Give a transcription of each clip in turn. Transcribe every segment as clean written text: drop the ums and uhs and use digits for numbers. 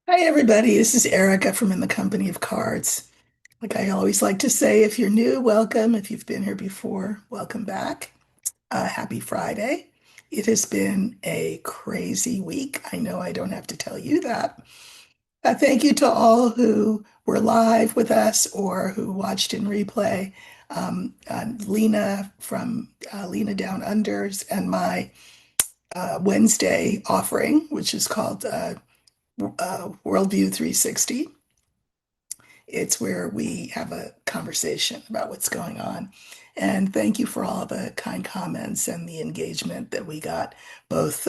Hi, everybody. This is Erica from In the Company of Cards. Like I always like to say, if you're new, welcome. If you've been here before, welcome back. Happy Friday. It has been a crazy week. I know I don't have to tell you that. Thank you to all who were live with us or who watched in replay. Lena from Lena Down Unders and my Wednesday offering, which is called Worldview 360. It's where we have a conversation about what's going on. And thank you for all the kind comments and the engagement that we got both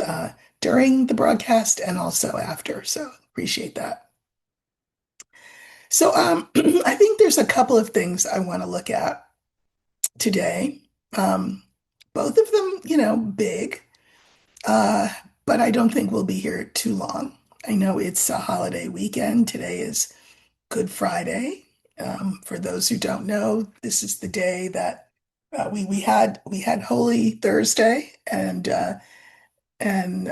during the broadcast and also after. So appreciate that. So I think there's a couple of things I want to look at today. Um, Both of them, big, uh, but I don't think we'll be here too long. I know it's a holiday weekend. Today is Good Friday. For those who don't know, this is the day that we had Holy Thursday, and and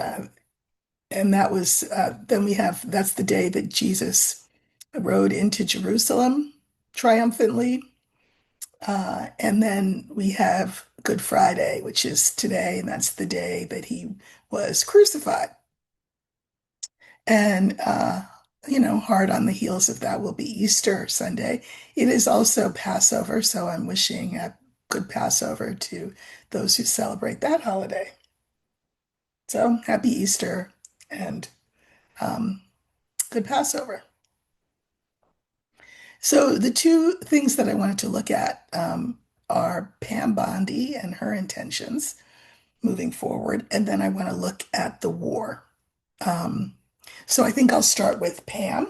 that was then we have that's the day that Jesus rode into Jerusalem triumphantly, and then we have Good Friday, which is today, and that's the day that he was crucified. And hard on the heels of that will be Easter Sunday. It is also Passover, so I'm wishing a good Passover to those who celebrate that holiday. So happy Easter and um, good Passover. So the two things that I wanted to look at are Pam Bondi and her intentions moving forward, and then I want to look at the war. Um, so I think I'll start with Pam.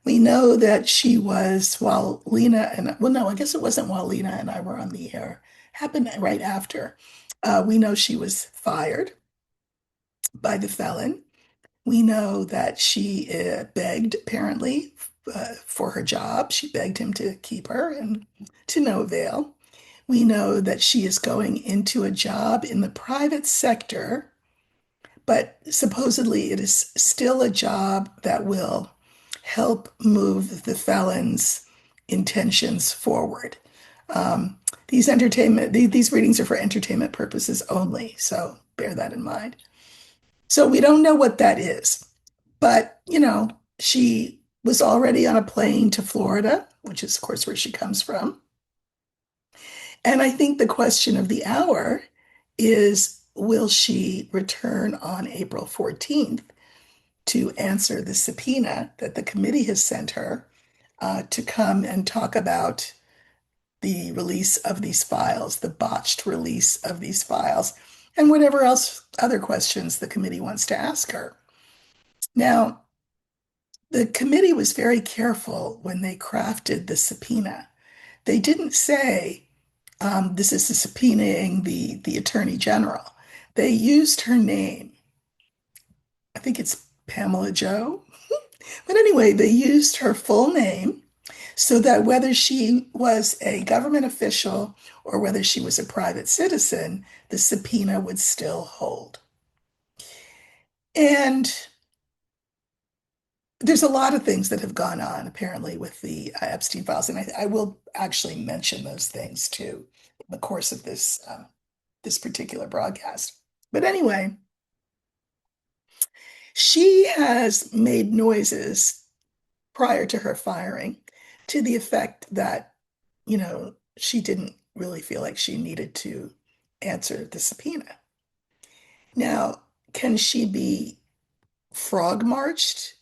We know that she was while Lena and well, no, I guess it wasn't while Lena and I were on the air. Happened right after. We know she was fired by the felon. We know that she begged, apparently, for her job. She begged him to keep her, and to no avail. We know that she is going into a job in the private sector, but supposedly it is still a job that will help move the felon's intentions forward. Um, these readings are for entertainment purposes only, so bear that in mind. So we don't know what that is, but she was already on a plane to Florida, which is, of course, where she comes from. And I think the question of the hour is, will she return on April 14th to answer the subpoena that the committee has sent her to come and talk about the release of these files, the botched release of these files, and whatever else other questions the committee wants to ask her. Now, the committee was very careful when they crafted the subpoena. They didn't say, this is subpoenaing the attorney general. They used her name. I think it's Pamela Joe. But anyway, they used her full name so that whether she was a government official or whether she was a private citizen, the subpoena would still hold. And there's a lot of things that have gone on apparently with the Epstein files, and I will actually mention those things too in the course of this particular broadcast. But anyway, she has made noises prior to her firing to the effect that, she didn't really feel like she needed to answer the subpoena. Now, can she be frog marched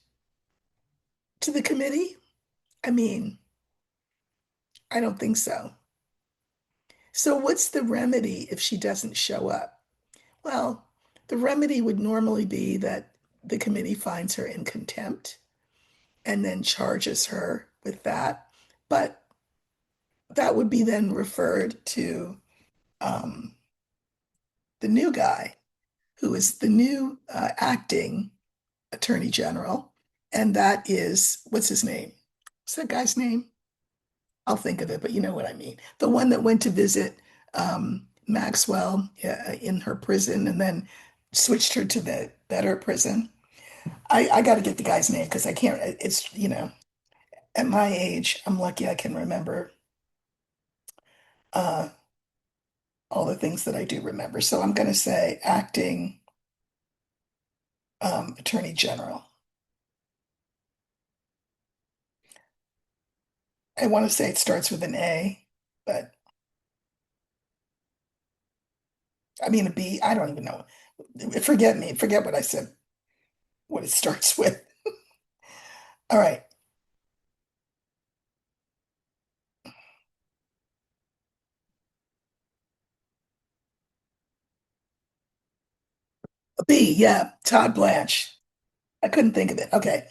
to the committee? I mean, I don't think so. So, what's the remedy if she doesn't show up? Well, the remedy would normally be that the committee finds her in contempt and then charges her with that. But that would be then referred to um, the new guy who is the new acting attorney general. And that is, what's his name? What's that guy's name? I'll think of it, but you know what I mean. The one that went to visit Maxwell in her prison and then switched her to the better prison. I got to get the guy's name because I can't. It's, at my age, I'm lucky I can remember uh, all the things that I do remember. So I'm going to say acting attorney general. I want to say it starts with an A, but I mean a B. I don't even know. Forget me. Forget what I said, what it starts with. All right. A B, yeah. Todd Blanche. I couldn't think of it. Okay.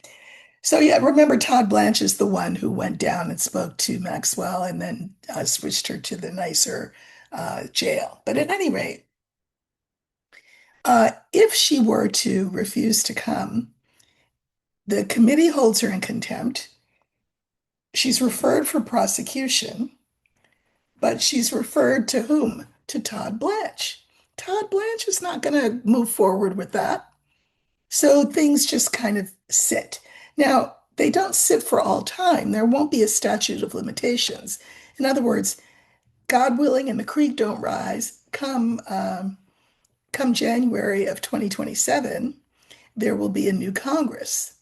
So yeah, remember Todd Blanche is the one who went down and spoke to Maxwell and then switched her to the nicer jail. But at any rate, if she were to refuse to come, the committee holds her in contempt. She's referred for prosecution, but she's referred to whom? To Todd Blanche. Todd Blanche is not going to move forward with that. So things just kind of sit. Now, they don't sit for all time. There won't be a statute of limitations. In other words, God willing, and the creek don't rise, come January of 2027, there will be a new Congress,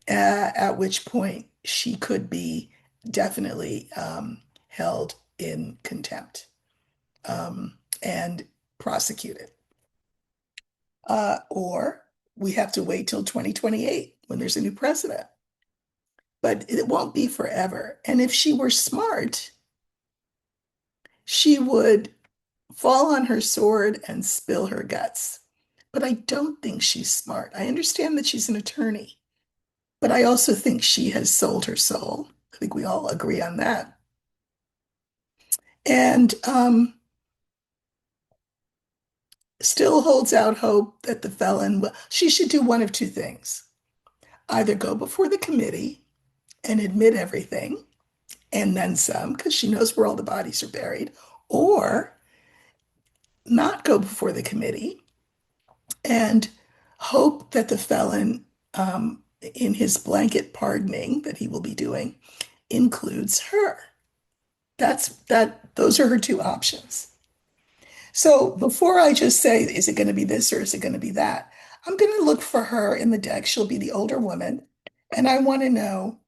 at which point she could be definitely held in contempt and prosecuted. Or we have to wait till 2028 when there's a new president. But it won't be forever. And if she were smart, she would fall on her sword and spill her guts. But I don't think she's smart. I understand that she's an attorney, but I also think she has sold her soul. I think we all agree on that. And still holds out hope that the felon will, she should do one of two things: either go before the committee and admit everything and then some, because she knows where all the bodies are buried, or not go before the committee and hope that the felon, in his blanket pardoning that he will be doing, includes her. Those are her two options. So before I just say, is it going to be this or is it going to be that? I'm going to look for her in the deck. She'll be the older woman. And I want to know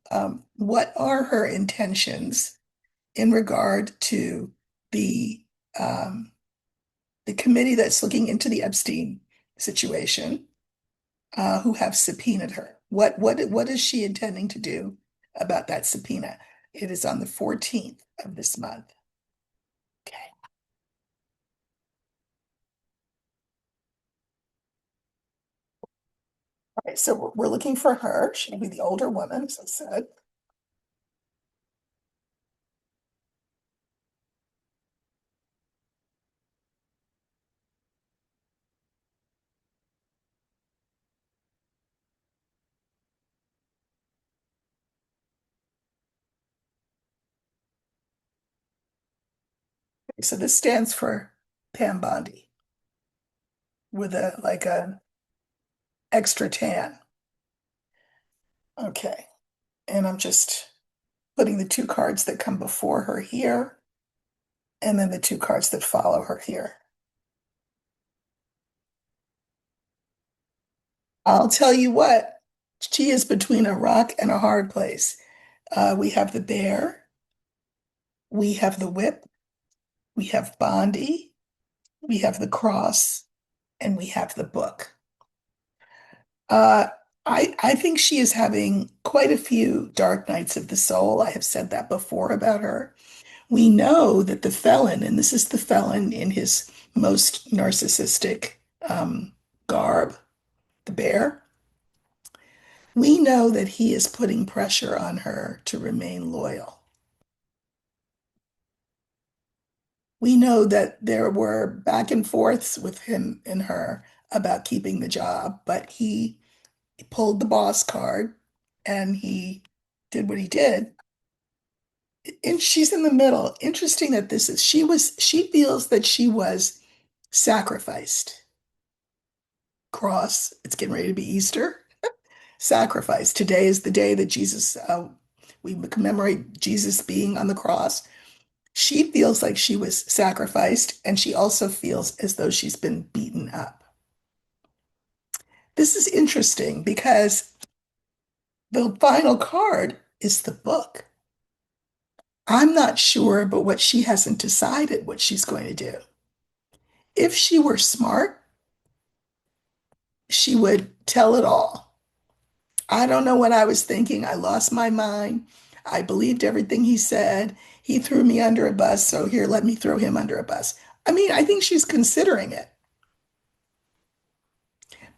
what are her intentions in regard to the um, the committee that's looking into the Epstein situation, who have subpoenaed her. What is she intending to do about that subpoena? It is on the 14th of this month. Okay. All right, so we're looking for her. She'll be the older woman, as I said. So this stands for Pam Bondi with a like a extra tan. Okay. And I'm just putting the two cards that come before her here, and then the two cards that follow her here. I'll tell you what, she is between a rock and a hard place. We have the bear, we have the whip, we have Bondi, we have the cross, and we have the book. Uh, I think she is having quite a few dark nights of the soul. I have said that before about her. We know that the felon, and this is the felon in his most narcissistic garb, the bear, we know that he is putting pressure on her to remain loyal. We know that there were back and forths with him and her about keeping the job, but he pulled the boss card and he did what he did. And she's in the middle. Interesting that she feels that she was sacrificed. Cross, it's getting ready to be Easter. sacrifice. Today is the day that we commemorate Jesus being on the cross. She feels like she was sacrificed, and she also feels as though she's been beaten up. This is interesting because the final card is the book. I'm not sure, but what she hasn't decided what she's going to do. If she were smart, she would tell it all. I don't know what I was thinking. I lost my mind. I believed everything he said. He threw me under a bus, so here, let me throw him under a bus. I mean, I think she's considering it.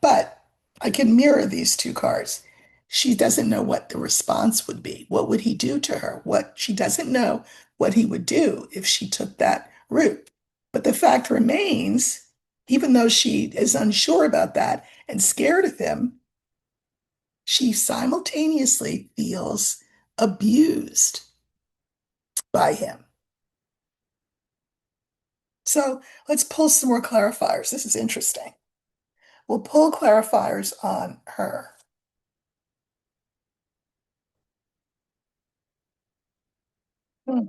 But I can mirror these two cards. She doesn't know what the response would be. What would he do to her? What she doesn't know what he would do if she took that route. But the fact remains, even though she is unsure about that and scared of him, she simultaneously feels abused by him. So let's pull some more clarifiers. This is interesting. We'll pull clarifiers on her. Hmm.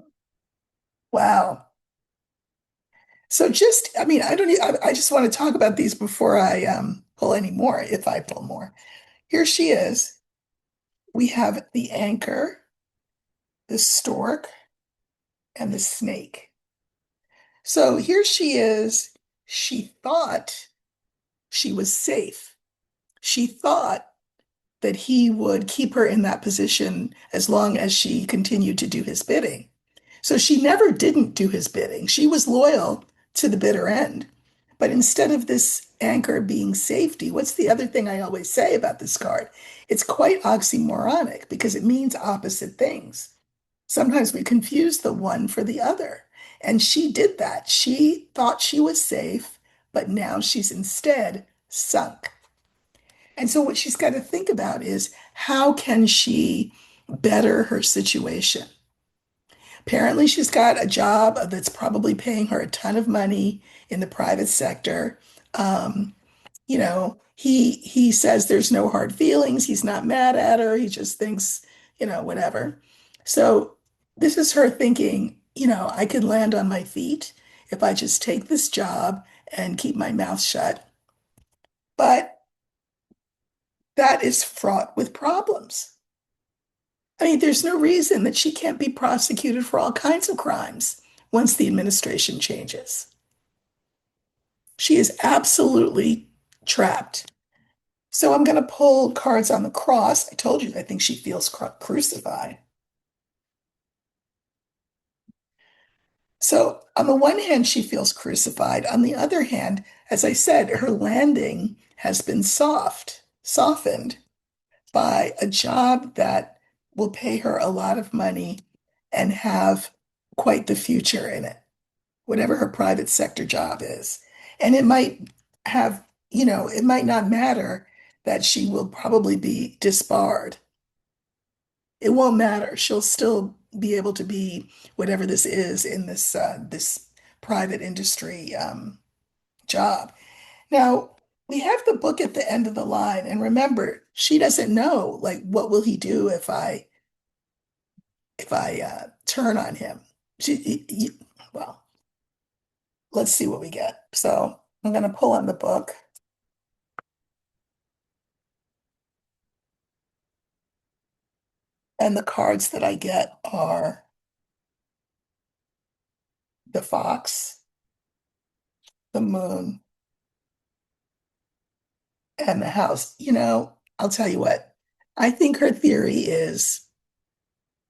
Wow. So just, I mean, I just want to talk about these before I pull any more, if I pull more. Here she is. We have the anchor, the stork, and the snake. So here she is. She thought she was safe. She thought that he would keep her in that position as long as she continued to do his bidding. So she never didn't do his bidding. She was loyal to the bitter end. But instead of this anchor being safety, what's the other thing I always say about this card? It's quite oxymoronic because it means opposite things. Sometimes we confuse the one for the other. And she did that. She thought she was safe, but now she's instead sunk. And so what she's got to think about is how can she better her situation? Apparently, she's got a job that's probably paying her a ton of money in the private sector. Um, he says there's no hard feelings. He's not mad at her. He just thinks, whatever. So this is her thinking, I could land on my feet if I just take this job and keep my mouth shut. But that is fraught with problems. I mean, there's no reason that she can't be prosecuted for all kinds of crimes once the administration changes. She is absolutely trapped. So I'm going to pull cards on the cross. I told you I think she feels crucified. So on the one hand, she feels crucified. On the other hand, as I said, her landing has been softened by a job that will pay her a lot of money and have quite the future in it, whatever her private sector job is. And it might have, it might not matter that she will probably be disbarred. It won't matter. She'll still be able to be whatever this is in this private industry job. Now, we have the book at the end of the line, and remember, she doesn't know like what will he do if I turn on him. Well, let's see what we get. So I'm going to pull on the book, and the cards that I get are the fox, the moon, and the house. I'll tell you what, I think her theory is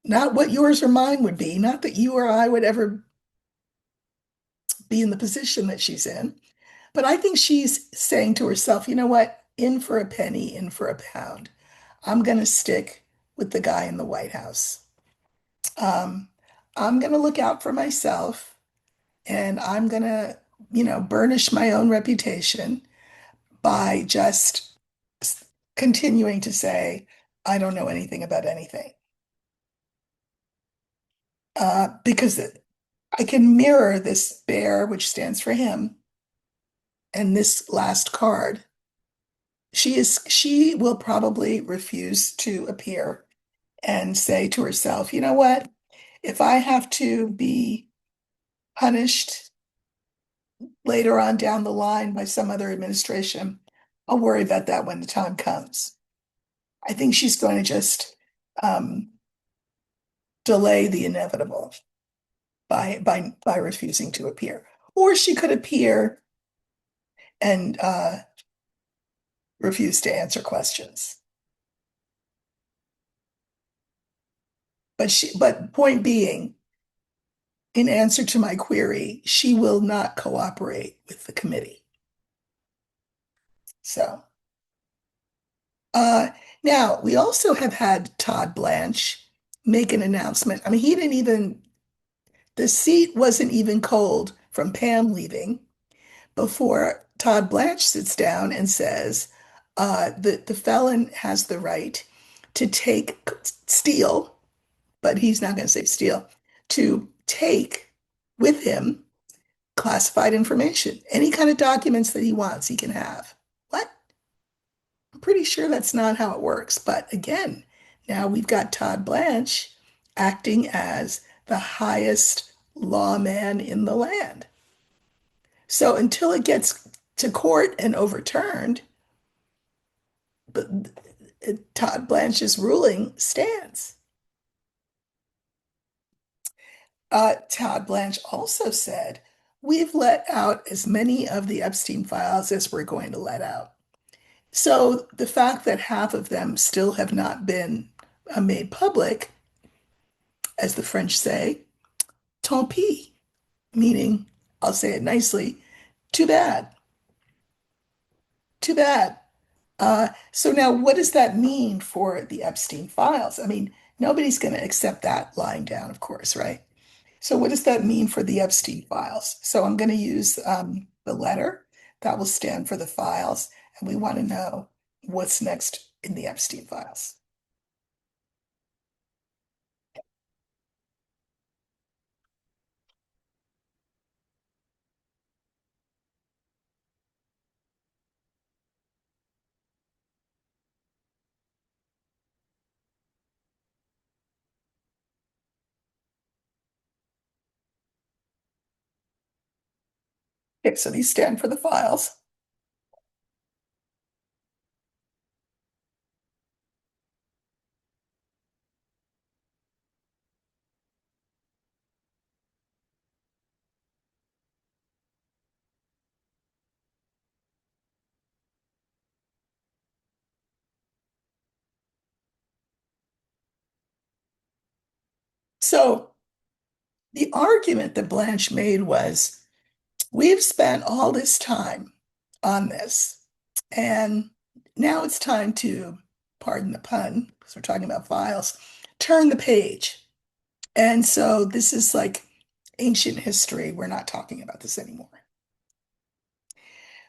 not what yours or mine would be, not that you or I would ever be in the position that she's in, but I think she's saying to herself, you know what, in for a penny, in for a pound. I'm going to stick with the guy in the White House. Um, I'm going to look out for myself and I'm going to, burnish my own reputation by just continuing to say, I don't know anything about anything. Because I can mirror this bear, which stands for him, and this last card She will probably refuse to appear and say to herself, you know what? If I have to be punished later on down the line by some other administration, I'll worry about that when the time comes. I think she's going to just um, delay the inevitable by refusing to appear. Or she could appear and refuse to answer questions. But point being, in answer to my query, she will not cooperate with the committee. So, uh, now we also have had Todd Blanche make an announcement. I mean, he didn't even, the seat wasn't even cold from Pam leaving before Todd Blanche sits down and says that the felon has the right to steal, but he's not going to say steal, to take with him classified information. Any kind of documents that he wants, he can have. What? I'm pretty sure that's not how it works. But again, now we've got Todd Blanche acting as the highest lawman in the land. So until it gets to court and overturned, but Todd Blanche's ruling stands. Todd Blanche also said, we've let out as many of the Epstein files as we're going to let out. So the fact that half of them still have not been made public, as the French say, tant pis, meaning, I'll say it nicely, too bad, too bad. So now what does that mean for the Epstein files? I mean, nobody's going to accept that lying down, of course, right? So what does that mean for the Epstein files? So I'm going to use the letter that will stand for the files, and we want to know what's next in the Epstein files. Okay, so these stand for the files. So the argument that Blanche made was, we've spent all this time on this, and now it's time to, pardon the pun, because we're talking about files, turn the page. And so this is like ancient history. We're not talking about this anymore.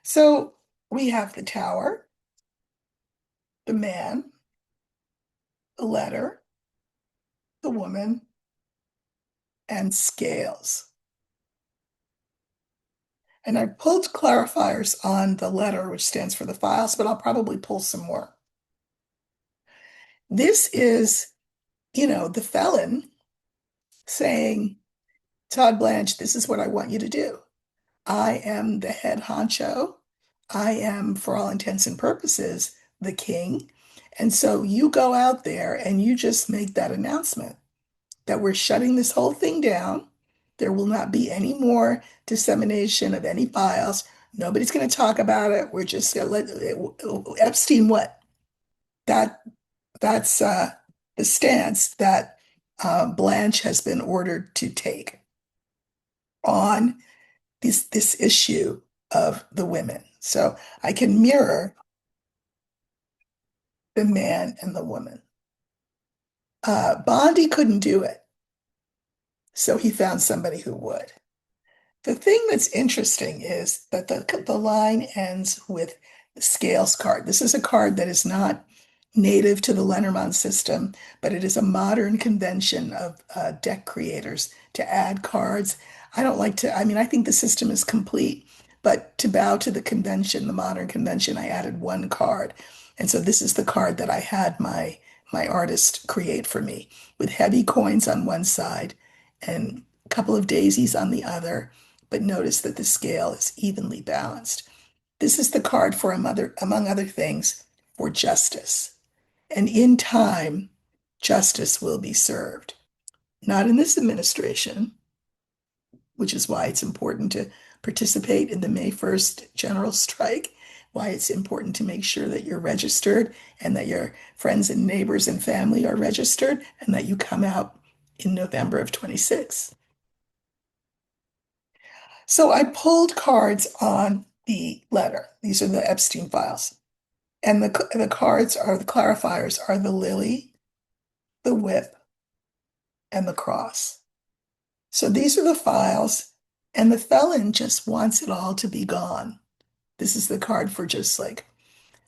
So we have the tower, the man, the letter, the woman, and scales. And I pulled clarifiers on the letter, which stands for the files, but I'll probably pull some more. This is, the felon saying, Todd Blanche, this is what I want you to do. I am the head honcho. I am, for all intents and purposes, the king. And so you go out there and you just make that announcement that we're shutting this whole thing down. There will not be any more dissemination of any files. Nobody's going to talk about it. We're just going to let Epstein what? That that's the stance that Blanche has been ordered to take on this issue of the women. So I can mirror the man and the woman. Bondi couldn't do it, so he found somebody who would. The thing that's interesting is that the line ends with the Scales card. This is a card that is not native to the Lenormand system, but it is a modern convention of deck creators to add cards. I don't like to, I mean, I think the system is complete, But to bow to the convention, the modern convention, I added one card. And so this is the card that I had my artist create for me with heavy coins on one side and a couple of daisies on the other. But notice that the scale is evenly balanced. This is the card for among other things, for justice. And in time, justice will be served. Not in this administration, which is why it's important to participate in the May 1st general strike, why it's important to make sure that you're registered and that your friends and neighbors and family are registered and that you come out in November of 26. So I pulled cards on the letter. These are the Epstein files. And the cards are the clarifiers are the lily, the whip, and the cross. So these are the files, and the felon just wants it all to be gone. This is the card for just like,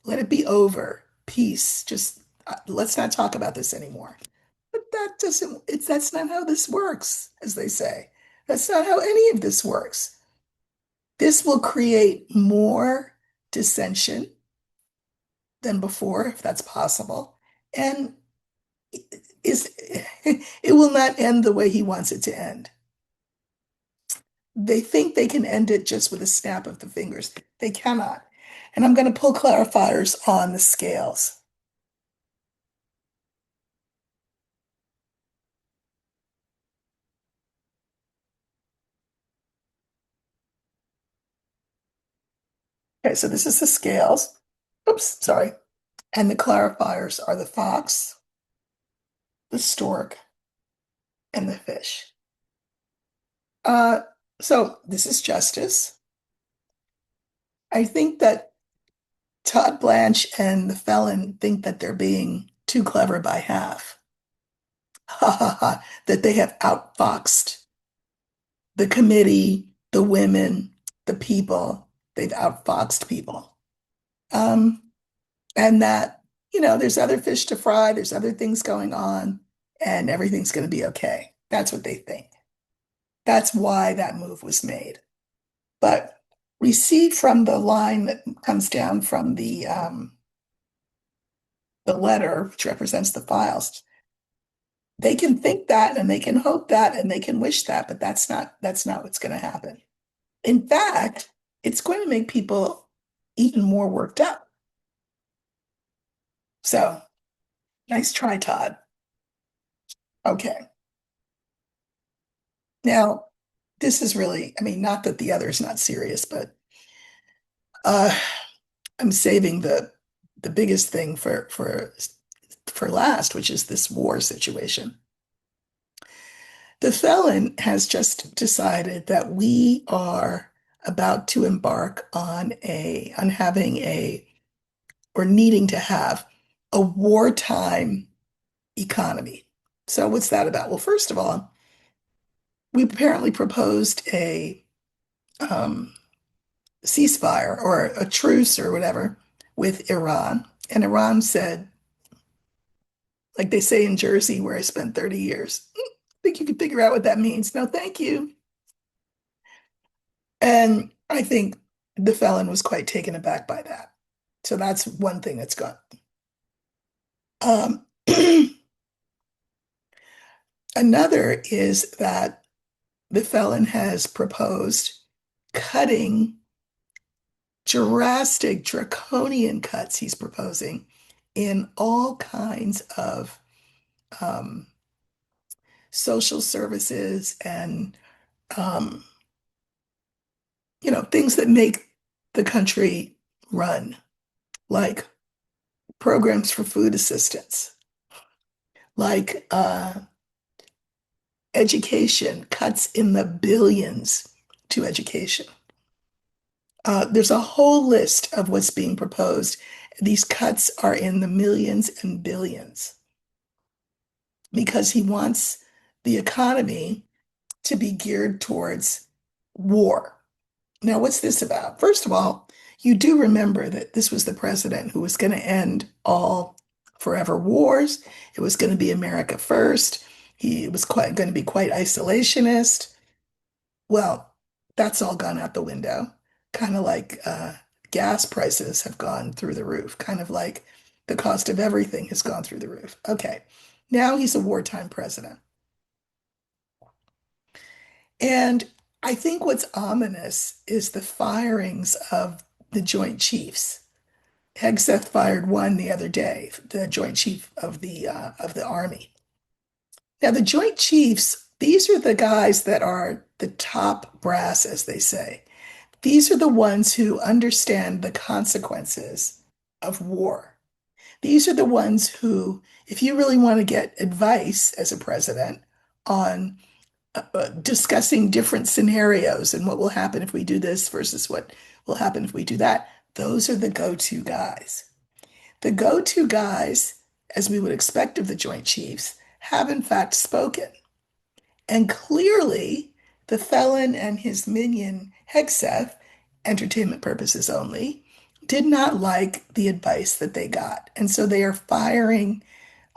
let it be over, peace, just let's not talk about this anymore. But that's not how this works, as they say. That's not how any of this works. This will create more dissension than before, if that's possible. And is it will not end the way he wants it to end. They think they can end it just with a snap of the fingers. They cannot. And I'm going to pull clarifiers on the scales. Okay, so this is the scales. Oops, sorry. And the clarifiers are the fox, the stork, and the fish. Uh, so this is justice. I think that Todd Blanche and the felon think that they're being too clever by half. Ha ha ha, that they have outfoxed the committee, the women, the people. They've outfoxed people. Um, and that, there's other fish to fry, there's other things going on, and everything's going to be okay. That's what they think. That's why that move was made. But we see from the line that comes down from the letter, which represents the files, they can think that and they can hope that and they can wish that, but that's not what's going to happen. In fact, it's going to make people even more worked up. So nice try, Todd. Okay. Now, this is really, I mean, not that the other is not serious, but uh, I'm saving the biggest thing for last, which is this war situation. The felon has just decided that we are about to embark on having or needing to have a wartime economy. So what's that about? Well, first of all, we apparently proposed a um, ceasefire or a truce or whatever with Iran. And Iran said, like they say in Jersey, where I spent 30 years, think you can figure out what that means. No, thank you. And I think the felon was quite taken aback by that. So that's one thing that's gone. Um, Another is that the felon has proposed cutting drastic, draconian cuts he's proposing in all kinds of um, social services and um, things that make the country run, like programs for food assistance, like education, cuts in the billions to education. There's a whole list of what's being proposed. These cuts are in the millions and billions because he wants the economy to be geared towards war. Now, what's this about? First of all, you do remember that this was the president who was going to end all forever wars. It was going to be America first. He was going to be quite isolationist. Well, that's all gone out the window. kind of like gas prices have gone through the roof, kind of like the cost of everything has gone through the roof. Okay, now he's a wartime president. And I think what's ominous is the firings of the Joint Chiefs. Hegseth fired one the other day, the Joint Chief of the Army. Now, the Joint Chiefs, these are the guys that are the top brass, as they say. These are the ones who understand the consequences of war. These are the ones who, if you really want to get advice as a president on discussing different scenarios and what will happen if we do this versus what will happen if we do that, those are the go-to guys. The go-to guys, as we would expect of the Joint Chiefs, have in fact spoken. And clearly, the felon and his minion, Hegseth, entertainment purposes only, did not like the advice that they got. And so they are firing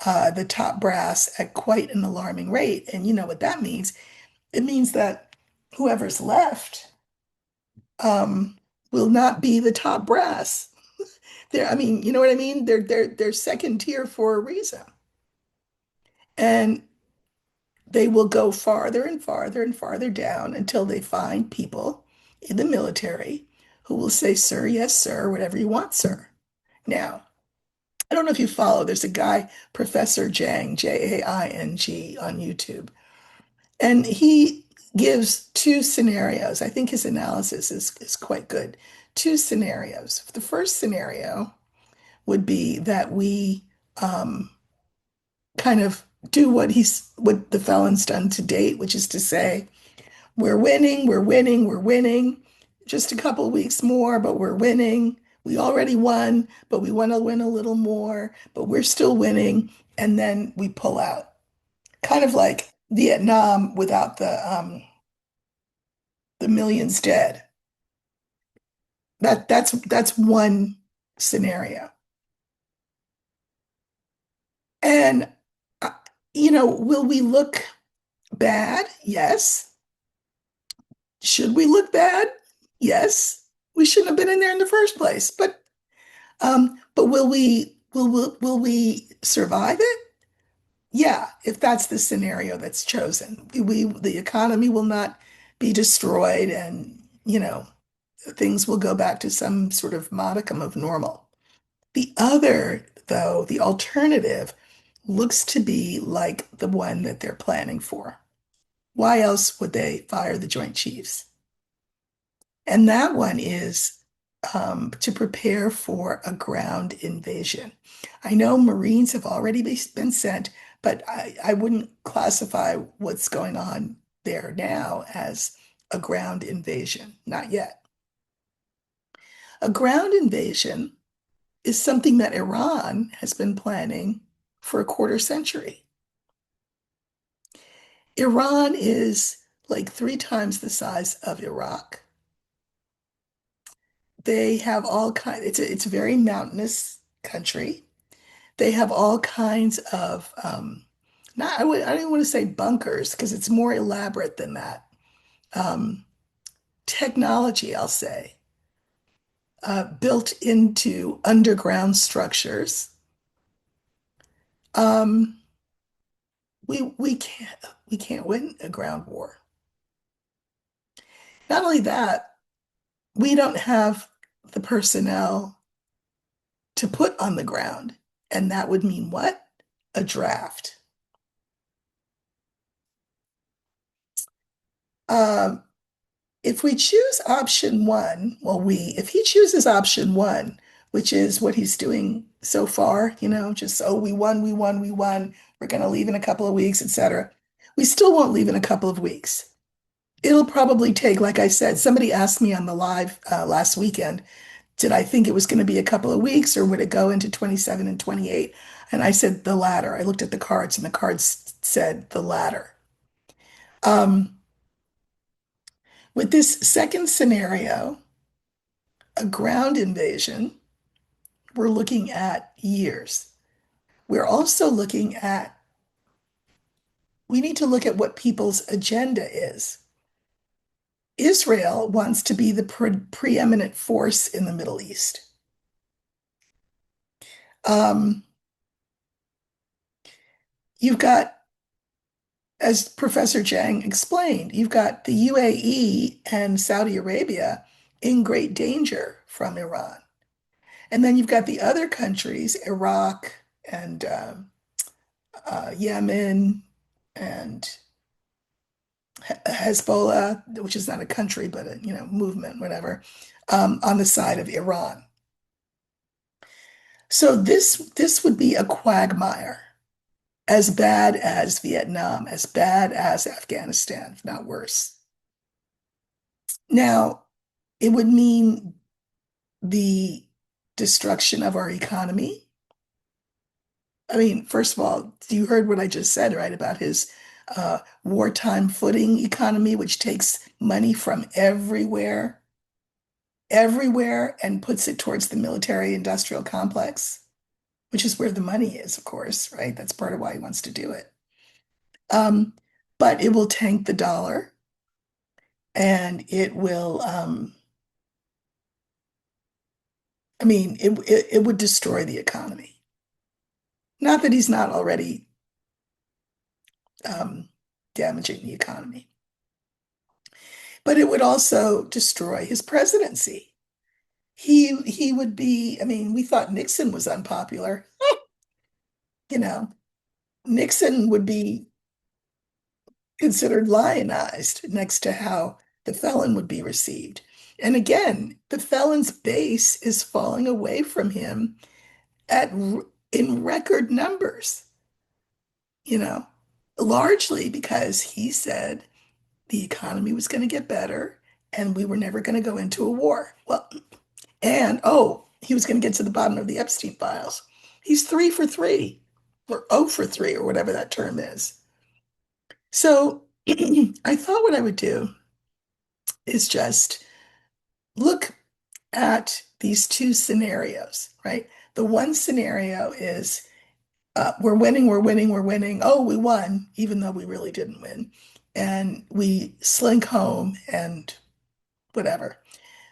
the top brass at quite an alarming rate. And you know what that means? It means that whoever's left um, will not be the top brass. I mean, you know what I mean? They're second tier for a reason. And they will go farther and farther and farther down until they find people in the military who will say, sir, yes, sir, whatever you want, sir. Now, I don't know if you follow, there's a guy, Professor Jang, Jaing, on YouTube, and he gives two scenarios. I think his analysis is quite good. Two scenarios. The first scenario would be that we kind of do what the felon's done to date, which is to say, we're winning, we're winning, we're winning. Just a couple of weeks more, but we're winning. We already won, but we want to win a little more, but we're still winning. And then we pull out. Kind of like Vietnam without the millions dead. That's one scenario. And uh, will we look bad? Yes. Should we look bad? Yes. We shouldn't have been in there in the first place. But will we survive it? Yeah, if that's the scenario that's chosen. The economy will not be destroyed and, things will go back to some sort of modicum of normal. The other, though, the alternative looks to be like the one that they're planning for. Why else would they fire the Joint Chiefs? And that one is to prepare for a ground invasion. I know Marines have already been sent, but I wouldn't classify what's going on there now as a ground invasion. Not yet. A ground invasion is something that Iran has been planning for a quarter century. Iran is like three times the size of Iraq. They have all kinds, it's a very mountainous country. They have all kinds of I don't want to say bunkers because it's more elaborate than that. Um, Technology, I'll say, built into underground structures. Um, we can't win a ground war. Not only that, we don't have the personnel to put on the ground, and that would mean what? A draft. Um, if we choose option one, if he chooses option one, which is what he's doing so far, just, oh, we won, we won, we won, we're going to leave in a couple of weeks, etc. We still won't leave in a couple of weeks. It'll probably take, like I said, somebody asked me on the live last weekend, did I think it was going to be a couple of weeks or would it go into 27 and 28? And I said the latter. I looked at the cards and the cards said the latter. Um, with this second scenario, a ground invasion, we're looking at years. We're also looking at, we need to look at what people's agenda is. Israel wants to be the preeminent force in the Middle East. Um, you've got, as Professor Jang explained, you've got the UAE and Saudi Arabia in great danger from Iran. And then you've got the other countries, Iraq and Yemen and Hezbollah, which is not a country, but a movement, whatever, on the side of Iran. So this would be a quagmire, as bad as Vietnam, as bad as Afghanistan, if not worse. Now, it would mean the destruction of our economy. I mean, first of all, you heard what I just said, right, about his wartime footing economy, which takes money from everywhere, and puts it towards the military industrial complex, which is where the money is, of course, right? That's part of why he wants to do it. Um, but it will tank the dollar and it will, I mean, it would destroy the economy. Not that he's not already um, damaging the economy, but it would also destroy his presidency. He would be, I mean, we thought Nixon was unpopular. You know, Nixon would be considered lionized next to how the felon would be received. And again, the felon's base is falling away from him at in record numbers, you know, largely because he said the economy was going to get better and we were never going to go into a war. Well, and oh, he was going to get to the bottom of the Epstein files. He's 3 for 3 or 0 for 3 or whatever that term is. So I thought what I would do is just look at these two scenarios, right? The one scenario is we're winning, we're winning, we're winning. Oh, we won, even though we really didn't win. And we slink home and whatever.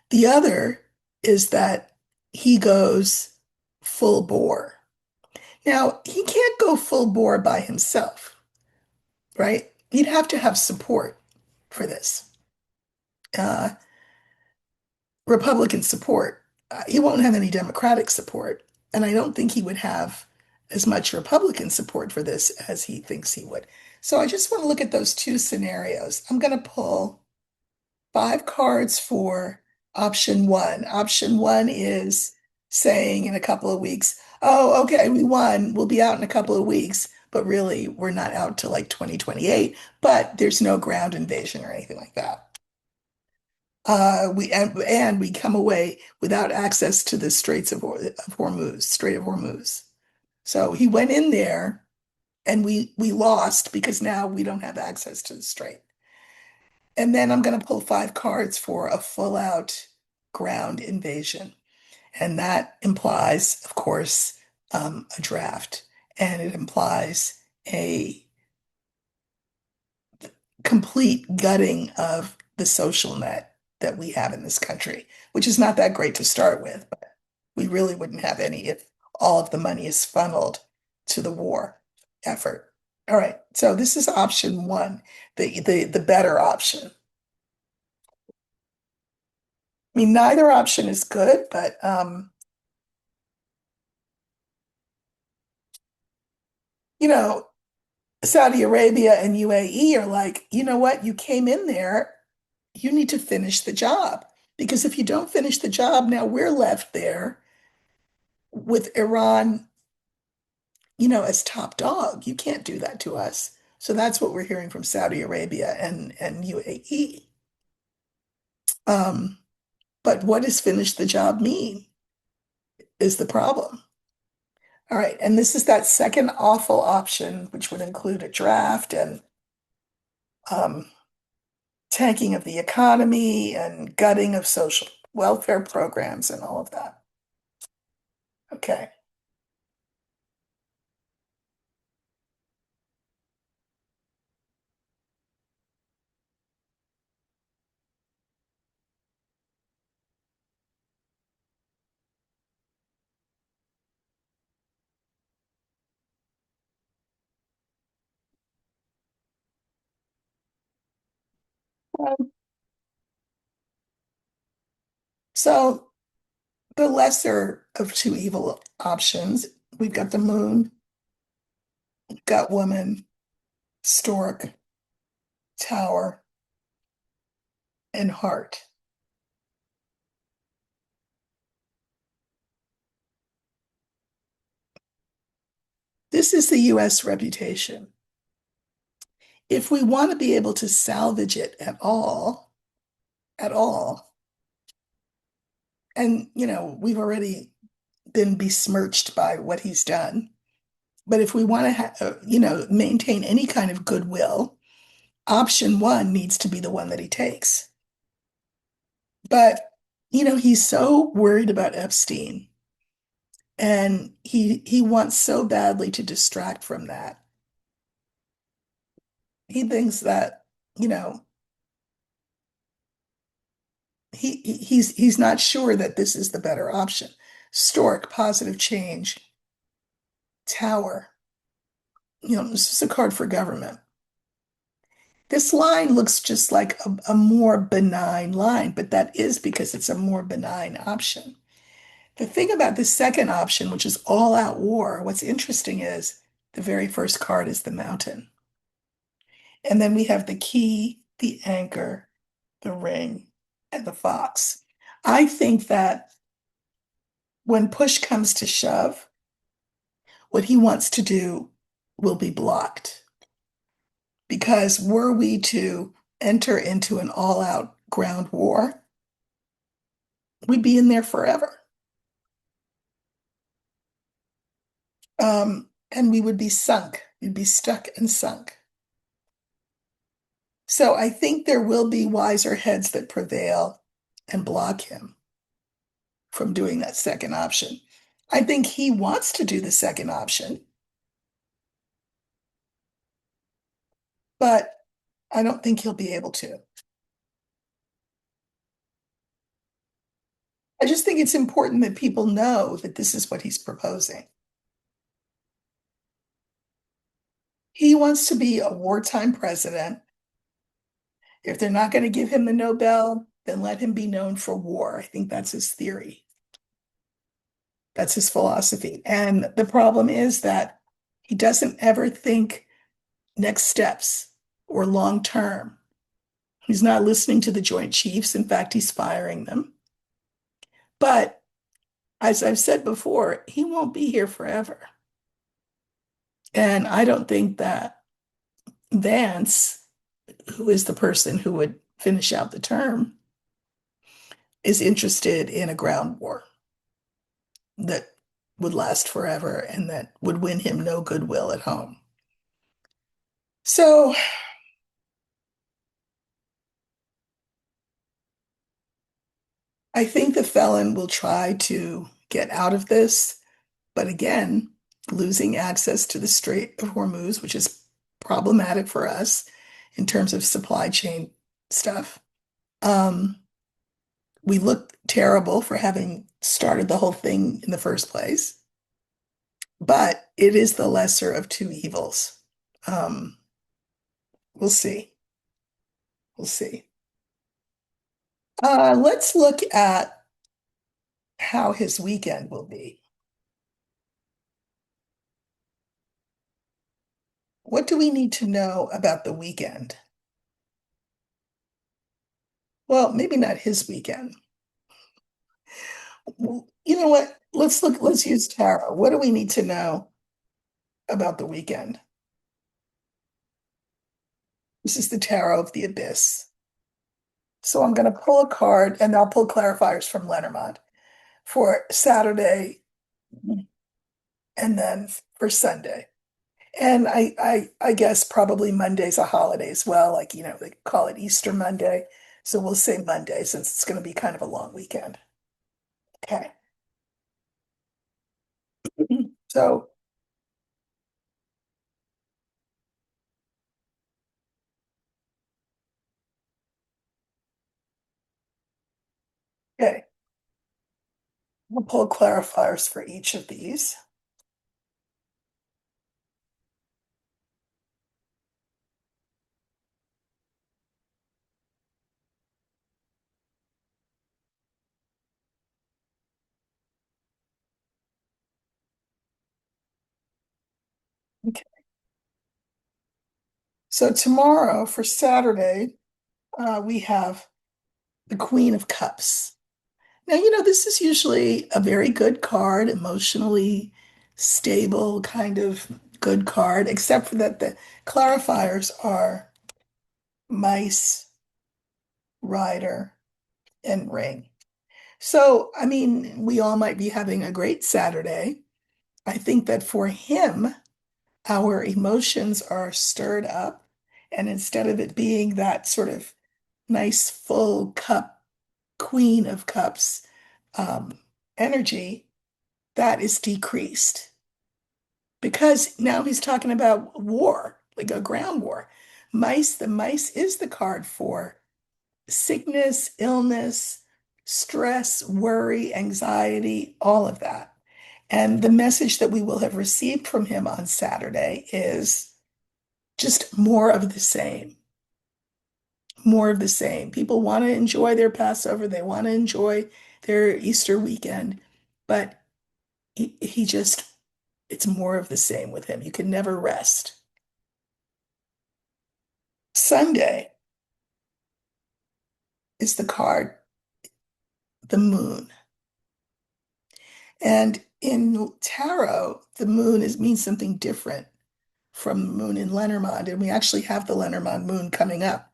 The other is that he goes full bore. Now, he can't go full bore by himself, right? He'd have to have support for this. Uh, Republican support. He won't have any Democratic support. And I don't think he would have as much Republican support for this as he thinks he would. So I just want to look at those two scenarios. I'm going to pull 5 cards for option one. Option one is saying in a couple of weeks, oh, okay, we won. We'll be out in a couple of weeks. But really, we're not out till like 2028. But there's no ground invasion or anything like that. And we come away without access to the Strait of Hormuz. So he went in there, and we lost because now we don't have access to the strait. And then I'm going to pull 5 cards for a full out ground invasion, and that implies, of course, a draft, and it implies a complete gutting of the social net that we have in this country, which is not that great to start with, but we really wouldn't have any if all of the money is funneled to the war effort. All right, so this is option one, the better option. I mean, neither option is good, but you know, Saudi Arabia and UAE are like, you know what? You came in there, you need to finish the job. Because if you don't finish the job, now we're left there with Iran, as top dog. You can't do that to us. So that's what we're hearing from Saudi Arabia and UAE. Um, but what does finish the job mean is the problem. All right, and this is that second awful option, which would include a draft and um, tanking of the economy and gutting of social welfare programs and all of that. Okay. Um, So the lesser of two evil options, we've got the moon, got woman, stork, tower, and heart. This is the US reputation. If we want to be able to salvage it at all, and we've already been besmirched by what he's done, but if we want to maintain any kind of goodwill, option one needs to be the one that he takes. But he's so worried about Epstein, and he wants so badly to distract from that. He thinks that, you know, he's not sure that this is the better option. Stork, positive change, tower, this is a card for government. This line looks just like a more benign line, but that is because it's a more benign option. The thing about the second option, which is all out war, what's interesting is the very first card is the mountain. And then we have the key, the anchor, the ring, and the fox. I think that when push comes to shove, what he wants to do will be blocked. Because were we to enter into an all out ground war, we'd be in there forever. And we would be sunk. We'd be stuck and sunk. So I think there will be wiser heads that prevail and block him from doing that second option. I think he wants to do the second option, but I don't think he'll be able to. I just think it's important that people know that this is what he's proposing. He wants to be a wartime president. If they're not going to give him the Nobel, then let him be known for war. I think that's his theory. That's his philosophy. And the problem is that he doesn't ever think next steps or long term. He's not listening to the Joint Chiefs. In fact, he's firing them. But as I've said before, he won't be here forever. And I don't think that Vance, who is the person who would finish out the term, is interested in a ground war that would last forever and that would win him no goodwill at home. So I think the felon will try to get out of this, but again, losing access to the Strait of Hormuz, which is problematic for us in terms of supply chain stuff. Um, we look terrible for having started the whole thing in the first place, but it is the lesser of two evils. Um, we'll see. We'll see. Let's look at how his weekend will be. What do we need to know about the weekend? Well, maybe not his weekend. You know what? Let's use tarot. What do we need to know about the weekend? This is the tarot of the abyss. So I'm going to pull a card and I'll pull clarifiers from Lenormand for Saturday and then for Sunday. And I guess probably Monday's a holiday as well, like they call it Easter Monday. So we'll say Monday since it's going to be kind of a long weekend. Okay. So, okay, we'll pull clarifiers for each of these. Okay. So tomorrow for Saturday, we have the Queen of Cups. Now, this is usually a very good card, emotionally stable, kind of good card, except for that the clarifiers are mice, rider, and ring. So, I mean, we all might be having a great Saturday. I think that for him, our emotions are stirred up. And instead of it being that sort of nice full cup, Queen of Cups um, energy, that is decreased because now he's talking about war, like a ground war. The mice is the card for sickness, illness, stress, worry, anxiety, all of that. And the message that we will have received from him on Saturday is just more of the same, more of the same. People want to enjoy their Passover, they want to enjoy their Easter weekend, but he just, it's more of the same with him. You can never rest. Sunday is the card, the moon. And in tarot, the moon means something different from the moon in Lenormand. And we actually have the Lenormand moon coming up.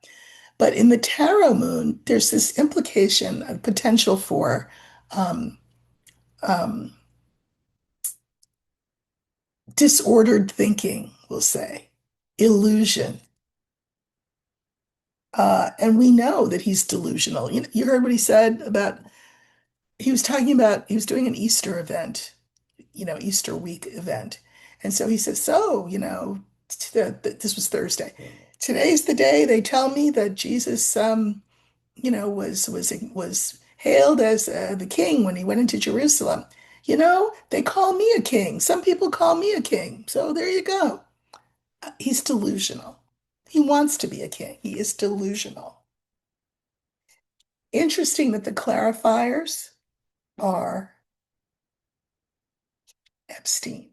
But in the tarot moon, there's this implication, a potential for um, um, disordered thinking, we'll say, illusion. And we know that he's delusional. You heard what he said about, he was talking about, he was doing an Easter event, Easter week event. And so he says, so, this was Thursday. Today's the day they tell me that Jesus, was hailed as the king when he went into Jerusalem. They call me a king. Some people call me a king. So there you go. He's delusional. He wants to be a king. He is delusional. Interesting that the clarifiers are Epstein.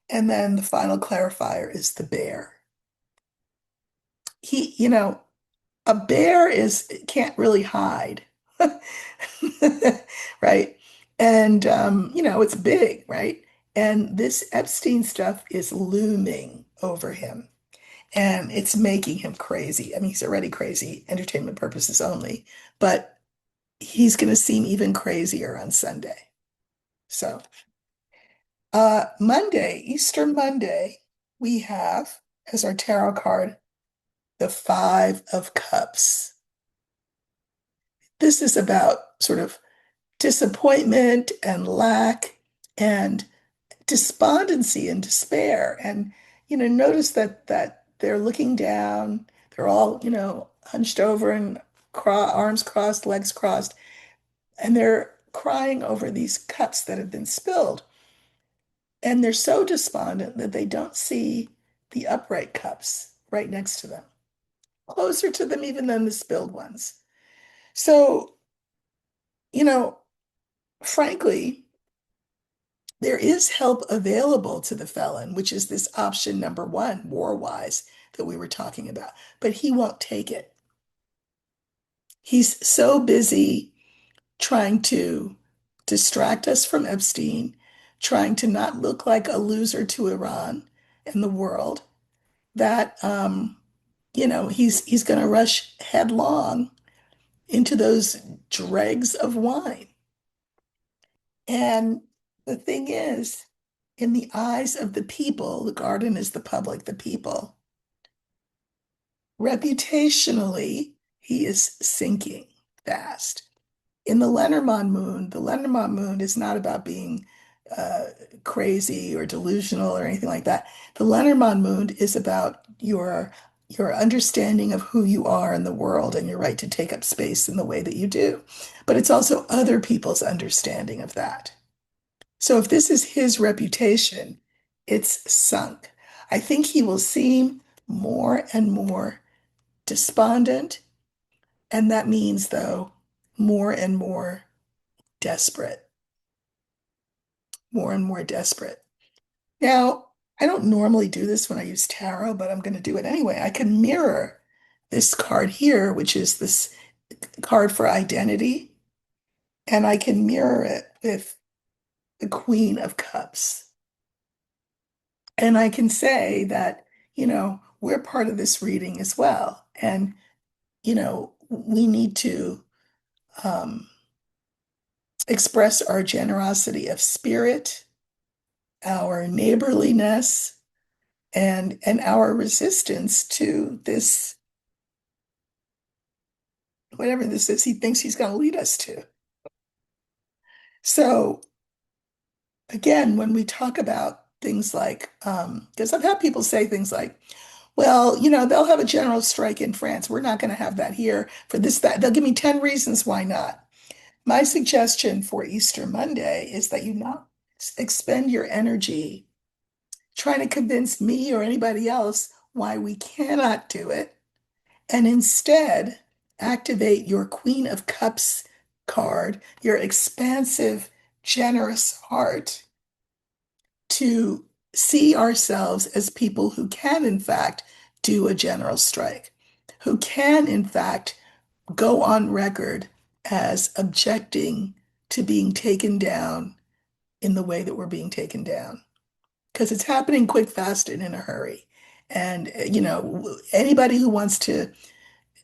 And then the final clarifier is the bear. A bear can't really hide. Right? And it's big, right? And this Epstein stuff is looming over him. And it's making him crazy. I mean, he's already crazy, entertainment purposes only, but he's going to seem even crazier on Sunday. So, Monday, Easter Monday, we have as our tarot card the Five of Cups. This is about sort of disappointment and lack and despondency and despair. And, notice that they're looking down, they're all, hunched over and arms crossed, legs crossed, and they're crying over these cups that have been spilled. And they're so despondent that they don't see the upright cups right next to them, closer to them even than the spilled ones. So, you know, frankly, there is help available to the felon, which is this option number one, war-wise, that we were talking about. But he won't take it. He's so busy trying to distract us from Epstein, trying to not look like a loser to Iran and the world, that he's going to rush headlong into those dregs of wine. And the thing is, in the eyes of the people, the garden is the public, the people. Reputationally, he is sinking fast. In the Lenormand moon is not about being uh, crazy or delusional or anything like that. The Lenormand moon is about your understanding of who you are in the world and your right to take up space in the way that you do. But it's also other people's understanding of that. So if this is his reputation, it's sunk. I think he will seem more and more despondent, and that means, though, more and more desperate, more and more desperate. Now, I don't normally do this when I use tarot, but I'm going to do it anyway. I can mirror this card here, which is this card for identity, and I can mirror it with the Queen of Cups. And I can say that, we're part of this reading as well. And, we need to um, express our generosity of spirit, our neighborliness, and our resistance to this, whatever this is he thinks he's going to lead us to. So again, when we talk about things like, because I've had people say things like, well, they'll have a general strike in France. We're not going to have that here for this, that. They'll give me 10 reasons why not. My suggestion for Easter Monday is that you not expend your energy trying to convince me or anybody else why we cannot do it, and instead activate your Queen of Cups card, your expansive, generous heart, to see ourselves as people who can, in fact, do a general strike, who can, in fact, go on record as objecting to being taken down in the way that we're being taken down. Because it's happening quick, fast, and in a hurry. And, anybody who wants to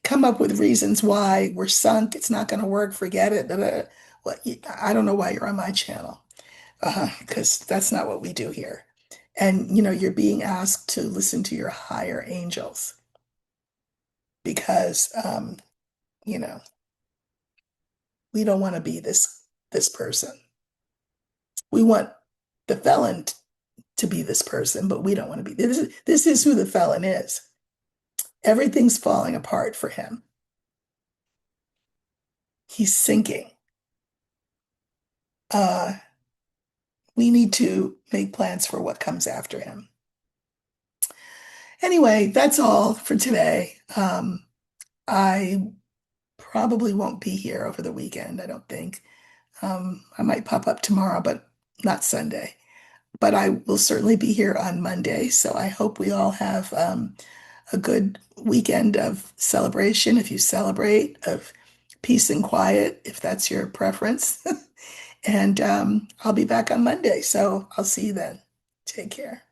come up with reasons why we're sunk, it's not going to work, forget it. Blah, blah, blah. Well, I don't know why you're on my channel, because that's not what we do here. And, you're being asked to listen to your higher angels because, you know, we don't want to be this person. We want the felon to be this person, but we don't want to be. This is who the felon is. Everything's falling apart for him. He's sinking. Uh, we need to make plans for what comes after him. Anyway, that's all for today. I probably won't be here over the weekend, I don't think. I might pop up tomorrow, but not Sunday. But I will certainly be here on Monday. So I hope we all have a good weekend of celebration, if you celebrate, of peace and quiet, if that's your preference. And I'll be back on Monday. So I'll see you then. Take care.